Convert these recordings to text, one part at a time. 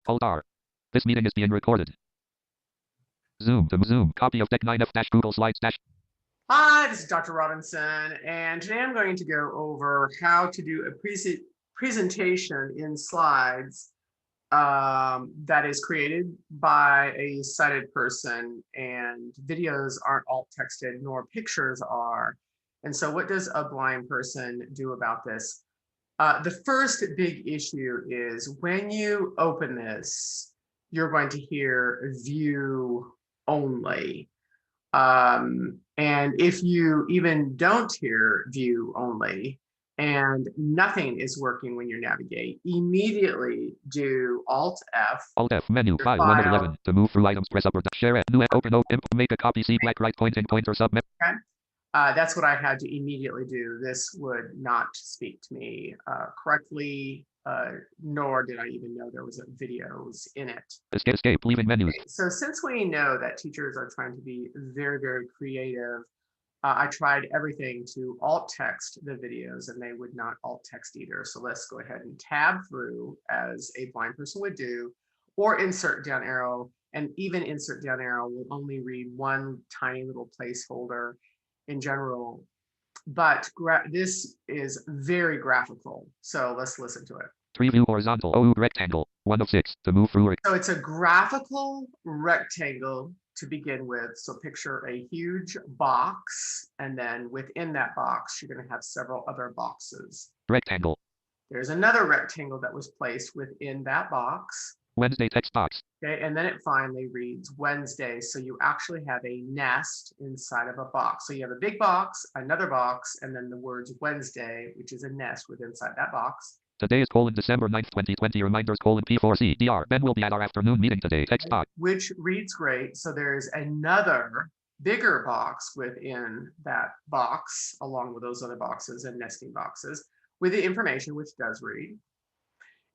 Alt R. This meeting is being recorded. Zoom to Zoom. Copy of Deck 9F Google Slides dash. Hi, this is Dr. Robinson, and today I'm going to go over how to do a presentation in slides that is created by a sighted person, and videos aren't alt texted nor pictures are. And so what does a blind person do about this? The first big issue is when you open this, you're going to hear view only. And if you even don't hear view only and nothing is working when you navigate, immediately do Alt F. Alt F menu file 1 of 11. To move through items, press up or down. Share it. New open note. Make a copy. See black right pointing pointer submit. Okay. That's what I had to immediately do. This would not speak to me correctly, nor did I even know there was videos in it. Escape, leaving menus. Okay, so since we know that teachers are trying to be very, very creative, I tried everything to alt text the videos and they would not alt text either. So let's go ahead and tab through as a blind person would do, or insert down arrow, and even insert down arrow will only read one tiny little placeholder in general, but this is very graphical. So let's listen to it. Preview horizontal OU rectangle 1 of 6 to move through it. So it's a graphical rectangle to begin with. So picture a huge box, and then within that box, you're going to have several other boxes. Rectangle. There's another rectangle that was placed within that box. Wednesday text box. Okay, and then it finally reads Wednesday. So you actually have a nest inside of a box. So you have a big box, another box, and then the words Wednesday, which is a nest within inside that box. Today is December 9th, 2020. Reminders P4CDR. Ben will be at our afternoon meeting today. Text box. Which reads great. So there's another bigger box within that box, along with those other boxes and nesting boxes, with the information, which does read.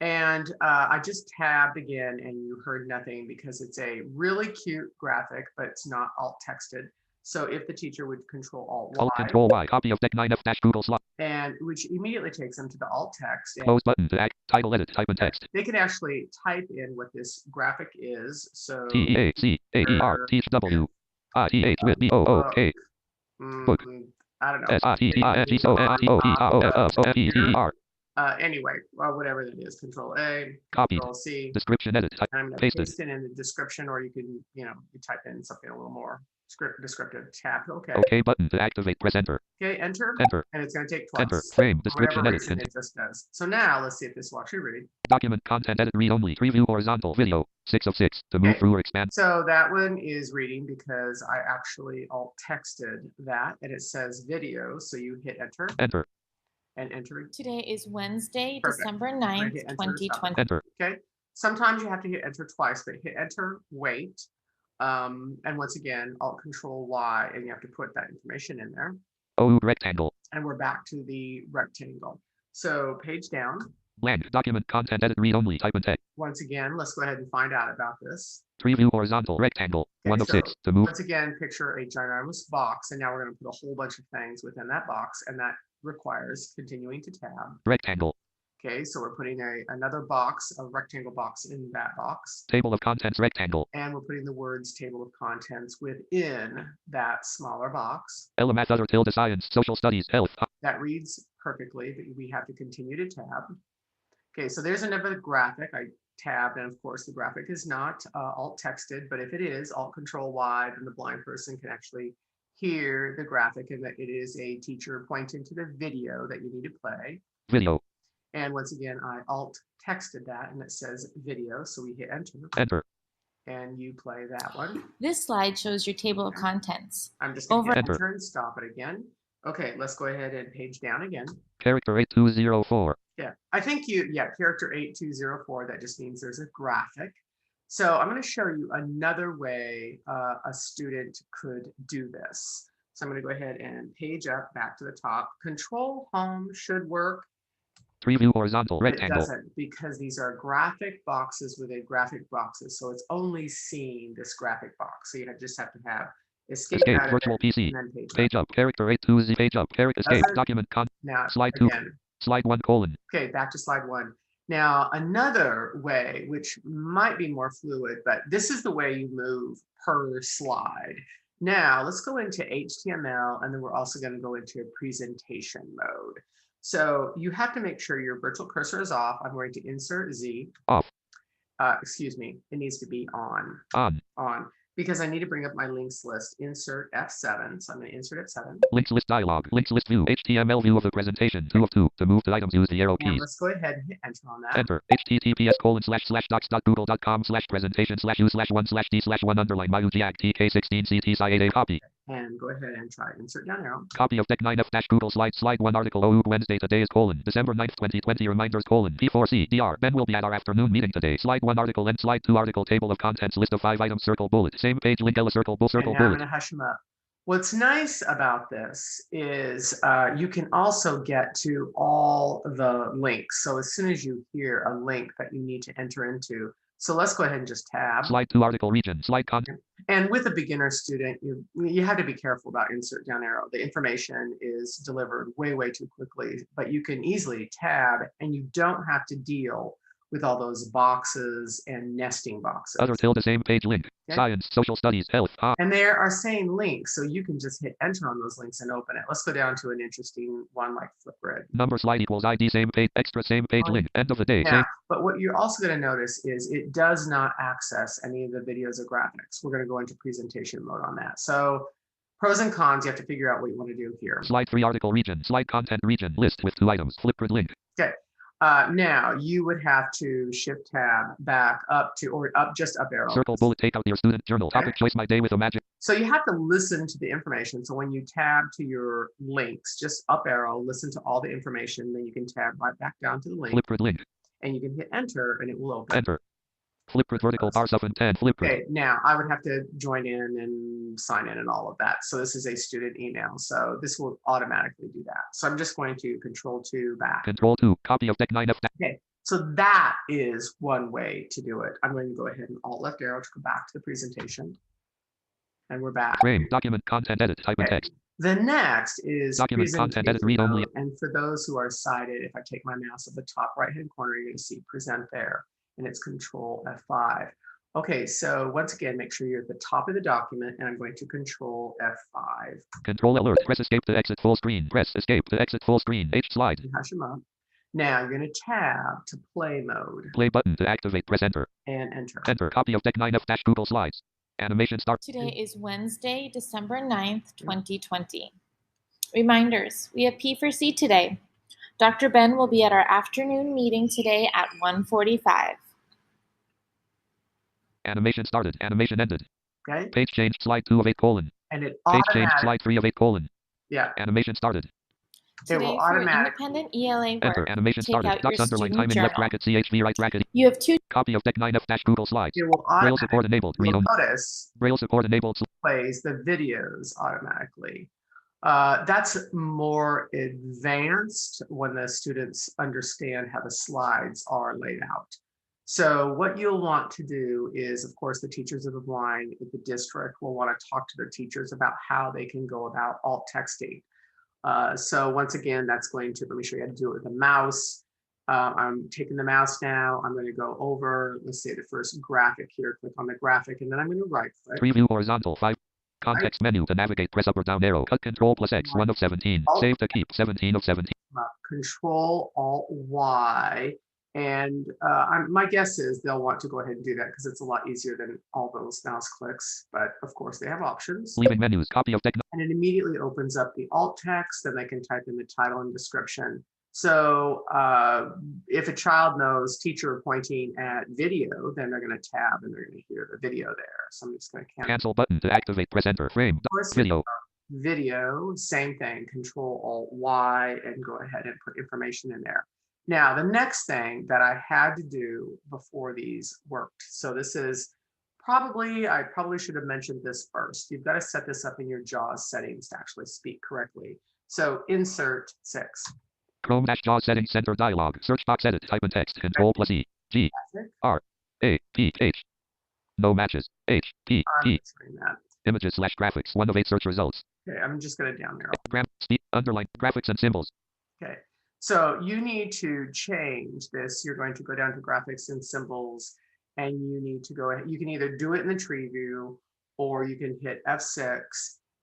And I just tabbed again and you heard nothing because it's a really cute graphic, but it's not alt texted. So if the teacher would control Control Y, copy of Deck 9F Google Slide, and which immediately takes them to the alt text. Close button to act, title edit, type in text. They can actually type in what this graphic is. So TEACAER THW with BOOK. Book. I don't know. Anyway, whatever that is, Control A, Copy. Control C. Description edit. I'm going to paste it in the description, or you can, you type in something a little more descriptive. Tap OK. OK button to activate. Press enter. Okay, enter. Enter. And it's going to take twice. Enter. Frame. Description edit. It just does. So now let's see if this will actually read. Document content edit. Read only. Preview horizontal video. 6 of 6 to move through or expand. So that one is reading because I actually alt texted that, and it says video. So you hit enter. Enter. And enter. Today is Wednesday, Perfect. December 9th, 2020. Enter. Okay. Sometimes you have to hit enter twice, but hit enter, wait. And once again, Alt Control Y, and you have to put that information in there. OU rectangle. And we're back to the rectangle. So page down. Blank. Document content edit. Read only. Type in text. Once again, let's go ahead and find out about this. Preview horizontal rectangle. Okay, 1 of 6 to move. Once again, picture a ginormous box, and now we're going to put a whole bunch of things within that box, and that requires continuing to tab. Rectangle. Okay, so we're putting another box, a rectangle box in that box. Table of contents rectangle. And we're putting the words table of contents within that smaller box. Math, other, tilde, science, social studies, health. That reads perfectly, but we have to continue to tab. Okay, so there's another graphic. I tabbed, and of course the graphic is not alt texted, but if it is Alt Control Y, then the blind person can actually hear the graphic and that it is a teacher pointing to the video that you need to play. Video. And once again, I alt texted that and it says video. So we hit enter. Enter. And you play that one. This slide shows your table of contents. I'm just going to hit enter and stop it again. Okay, let's go ahead and page down again. Character 8204. Yeah, I think character 8204, that just means there's a graphic. So I'm going to show you another way a student could do this. So I'm going to go ahead and page up back to the top. Control Home should work. Preview horizontal rectangle. It doesn't, because these are graphic boxes within graphic boxes. So it's only seeing this graphic box. So you just have to have escape virtual PC. And then page up. Character 82 page up. Character escape. Document con. Now slide 2. Again. Slide 1 colon. Okay, back to slide 1. Now, another way, which might be more fluid, but this is the way you move per slide. Now, let's go into HTML, and then we're also going to go into a presentation mode. So you have to make sure your virtual cursor is off. I'm going to insert Z. Off. Excuse me, it needs to be on. On. Because I need to bring up my links list. Insert F7. So I'm going to insert F7. Links list dialog. Links list view. HTML view of the presentation. 2 of 2. To move to items, use the arrow Now keys. let's go ahead and hit enter on that. Enter. https://docs.google.com/presentation/use/1/d/1_myujiak tk16ct sci copy. And go ahead and try insert down arrow. Copy of Deck 9F Google Slides Slide 1 article OU Wednesday today is December 9th 2020 reminders P4C DR Ben will be at our afternoon meeting today. Slide 1 article and slide 2 article table of contents list of 5 items circle bullet same page link Ella circle And now I'm bullet. going to hush them up. What's nice about this is you can also get to all the links. So as soon as you hear a link that you need to enter into, so let's go ahead and just tab. Slide 2 article region slide content. And with a beginner student, you have to be careful about insert down arrow. The information is delivered way too quickly, but you can easily tab, and you don't have to deal with all those boxes and nesting boxes. Other tilde same page link. Okay. Science, social studies, health. And there are saying links, so you can just hit enter on those links and open it. Let's go down to an interesting one like Flipgrid. Number slide equals ID same page extra same page link. End of the day. Yeah, but what you're also going to notice is it does not access any of the videos or graphics. We're going to go into presentation mode on that. So pros and cons, you have to figure out what you want to do here. Slide 3 article region slide content region list with 2 items Flipgrid link. Okay. Now you would have to shift tab back up to, or up, just up arrow. Circle bullet take out your student journal. Okay. Topic choice my day with a magic. So you have to listen to the information. So when you tab to your links, just up arrow, listen to all the information, then you can tab right back down to the link. Flipgrid link. And you can hit enter and it will open. Enter. Flipgrid vertical bar sub and 10 Flipgrid. Okay, now I would have to join in and sign in and all of that. So this is a student email. So this will automatically do that. So I'm just going to control 2 back. Control 2 copy of Deck 9F. Okay, so that is one way to do it. I'm going to go ahead and alt left arrow to go back to the presentation. And we're back. Frame document content edit type and Okay. text. The next is Document content edit read only. And for those who are sighted, if I take my mouse at the top right hand corner, you're going to see present there, and it's control F5. Okay, so once again, make sure you're at the top of the document, and I'm going to control F5. Control alert. Press escape to exit full screen. Press escape to exit full screen. H slide. And hash them up. Now you're going to tab to play mode Play button to activate. Press enter. and enter. Enter. Copy of Deck 9F Google Slides. Animation start. Today is Wednesday, December 9th, 2020. Reminders, we have P4C today. Dr. Ben will be at our afternoon meeting today at 1:45. Animation started. Animation ended. Okay, Page changed. Slide 2 of 8 colon. and it Page changed. automatically, Slide 3 of 8 colon. yeah, Animation started. It will Today for automatically- independent ELA Enter. work, Animation take started. out your Docs underline student time in left journal. bracket CHV right bracket. You have 2 Copy of Deck 9F Google Slides. it will Braille support enabled. Read you'll only. notice Braille support enabled. plays the videos automatically. That's more advanced when the students understand how the slides are laid out. So what you'll want to do is, of course, the teachers of the blind at the district will want to talk to their teachers about how they can go about alt texting. So once again, that's going to, let me show you how to do it with the mouse. I'm taking the mouse now. I'm going to go over, let's say the first graphic here, click on the graphic, and then I'm going to right click. Preview horizontal 5. Context menu to navigate. Press up or down arrow. Cut Control plus X 1 of 17. Save to keep 17 of 17. Control Alt Y. And my guess is they'll want to go ahead and do that because it's a lot easier than all those mouse clicks. But of course, they have options. Leaving menus. Copy of Deck. And it immediately opens up the alt text. Then they can type in the title and description. So if a child knows teacher pointing at video, then they're going to tab and they're going to hear the video there. So I'm just going to Cancel button to activate. Press enter. Frame. Video. Video, same thing, Control Alt Y, and go ahead and put information in there. Now, the next thing that I had to do before these worked. So this is I probably should have mentioned this first. You've got to set this up in your JAWS settings to actually speak correctly. So insert 6. Chrome -JAWS settings center dialog. Search box edit. Type in text. Control plus E. G. R. A. P. H. No matches. H. P. T. Images / graphics. 1 of 8 search results. Okay, I'm just going to down arrow. Speed. Underline. Graphics and symbols. Okay, So you need to change this. You're going to go down to graphics and symbols, and you need to go ahead. You can either do it in the tree view, or you can hit F6,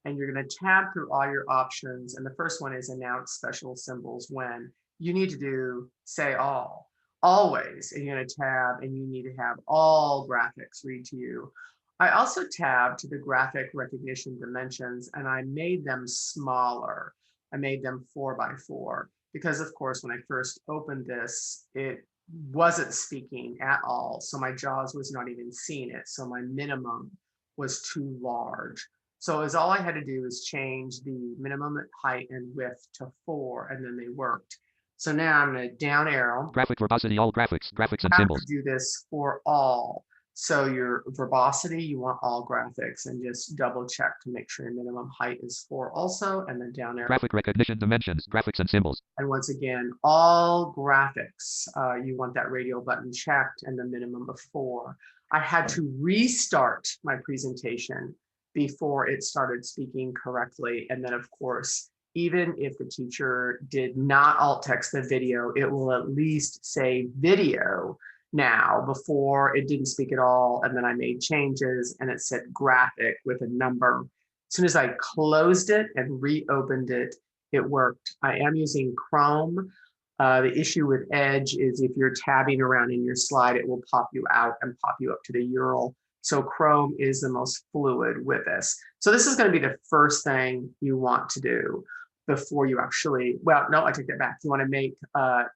and you're going to tab through all your options. And the first one is announce special symbols when. You need to do say all, always, and you're going to tab, and you need to have all graphics read to you. I also tabbed to the graphic recognition dimensions, and I made them smaller. I made them 4 by 4 because, of course, when I first opened this, it wasn't speaking at all. So my JAWS was not even seeing it. So my minimum was too large. So as all I had to do is change the minimum height and width to 4, and then they worked. So now I'm going to down arrow. Graphic verbosity, all graphics and I have symbols. to do this for all. So your verbosity, you want all graphics, and just double check to make sure your minimum height is 4 also, and then down arrow. Graphic recognition dimensions, graphics and symbols. And once again, all graphics, you want that radio button checked and the minimum of 4. I had to restart my presentation before it started speaking correctly. And then, of course, even if the teacher did not alt text the video, it will at least say video now. Before, it didn't speak at all. And then I made changes and it said graphic with a number. As soon as I closed it and reopened it, it worked. I am using Chrome. The issue with Edge is if you're tabbing around in your slide, it will pop you out and pop you up to the URL. So Chrome is the most fluid with this. So this is going to be the first thing you want to do before you actually, well, no, I take that back. You want to make,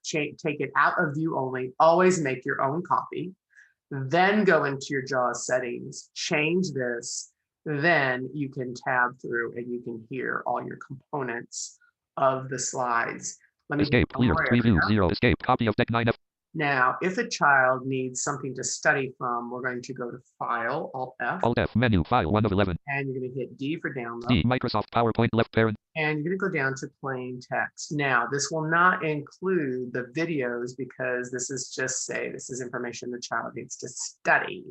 take it out of view only, always make your own copy, then go into your JAWS settings, change this, then you can tab through and you can hear all your components of the slides. Let me Escape, clear, preview, 0, escape, copy of deck 9F. Now, if a child needs something to study from, we're going to go to File, Alt F. Alt F, menu, file 1 of 11. And you're going to hit D for download. D, Microsoft PowerPoint, left parent. And you're going to go down to plain text. Now, this will not include the videos because this is just say this is information the child needs to study.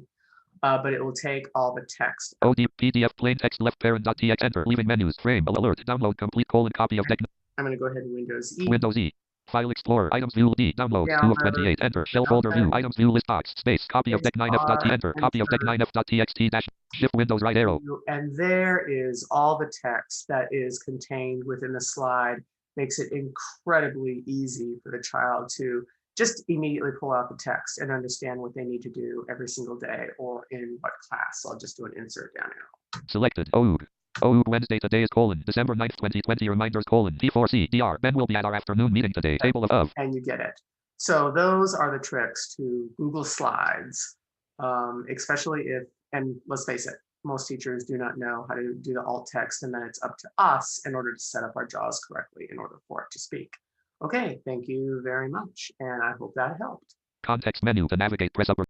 But it will take all the text. OD, PDF, plain text, left parent.txt, enter, leaving menus, frame, alert, download, complete, copy of deck. I'm going to go ahead and Windows E. Windows E. File Explorer, items view D, download, 2 of 28, enter, shell folder view, items view list box, space, copy of deck 9F.t, enter, copy of deck 9F.txt dash, shift Windows right arrow. And there is all the text that is contained within the slide. Makes it incredibly easy for the child to just immediately pull out the text and understand what they need to do every single day or in what class. So I'll just do an insert down arrow. Selected, OOG. OOG Wednesday today is December 9th, 2020, reminders P4C, DR. Ben will be at our afternoon meeting today, table of. And you get it. So those are the tricks to Google Slides, especially if, and let's face it, most teachers do not know how to do the alt text, and then it's up to us in order to set up our JAWS correctly in order for it to speak. Okay, thank you very much, and I hope that helped. Context menu to navigate, press up or